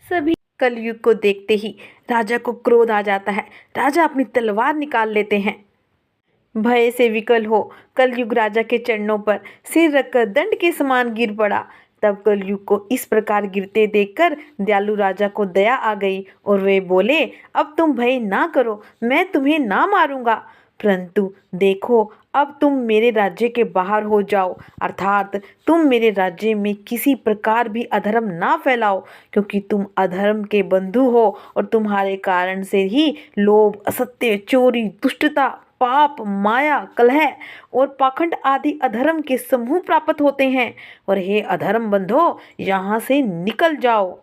सभी कलयुग को देखते ही राजा को क्रोध आ जाता है। राजा अपनी तलवार निकाल लेते हैं। भय से विकल हो कलयुग राजा के चरणों पर सिर रखकर दंड के समान गिर पड़ा। तब कलयुग को इस प्रकार गिरते देखकर दयालु राजा को दया आ गई और वे बोले, अब तुम भय ना करो, मैं तुम्हें ना मारूंगा, परंतु देखो अब तुम मेरे राज्य के बाहर हो जाओ, अर्थात तुम मेरे राज्य में किसी प्रकार भी अधर्म ना फैलाओ, क्योंकि तुम अधर्म के बंधु हो और तुम्हारे कारण से ही लोभ, असत्य, चोरी, दुष्टता, पाप, माया, कलह और पाखंड आदि अधर्म के समूह प्राप्त होते हैं। और हे अधर्म बंधो, यहाँ से निकल जाओ।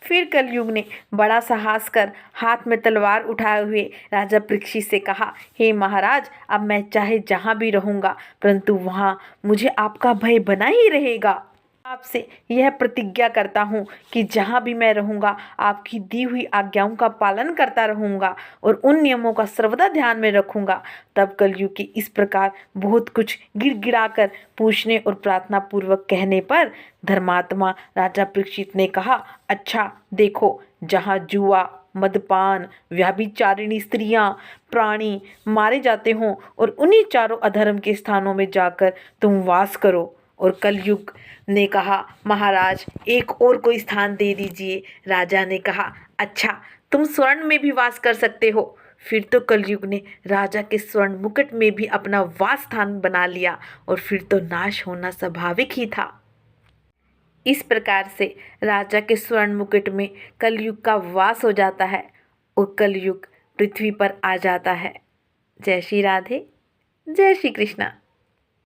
फिर कलयुग ने बड़ा साहस कर हाथ में तलवार उठाए हुए राजा परीक्षित से कहा, हे महाराज, अब मैं चाहे जहाँ भी रहूँगा, परंतु वहाँ मुझे आपका भय बना ही रहेगा। आपसे यह प्रतिज्ञा करता हूँ कि जहाँ भी मैं रहूँगा आपकी दी हुई आज्ञाओं का पालन करता रहूँगा और उन नियमों का सर्वदा ध्यान में रखूँगा। तब कलयुग के इस प्रकार बहुत कुछ गिड़गिड़ाकर पूछने और प्रार्थना पूर्वक कहने पर धर्मात्मा राजा परीक्षित ने कहा, अच्छा देखो, जहाँ जुआ, मदपान, व्यभिचारिणी स्त्रियां, प्राणी मारे जाते हों और उन्हीं चारों अधर्म के स्थानों में जाकर तुम वास करो। और कलयुग ने कहा, महाराज एक और कोई स्थान दे दीजिए। राजा ने कहा, अच्छा तुम स्वर्ण में भी वास कर सकते हो। फिर तो कलयुग ने राजा के स्वर्ण मुकुट में भी अपना वास स्थान बना लिया और फिर तो नाश होना स्वाभाविक ही था। इस प्रकार से राजा के स्वर्ण मुकुट में कलयुग का वास हो जाता है और कलयुग पृथ्वी पर आ जाता है। जय श्री राधे, जय श्री कृष्णा।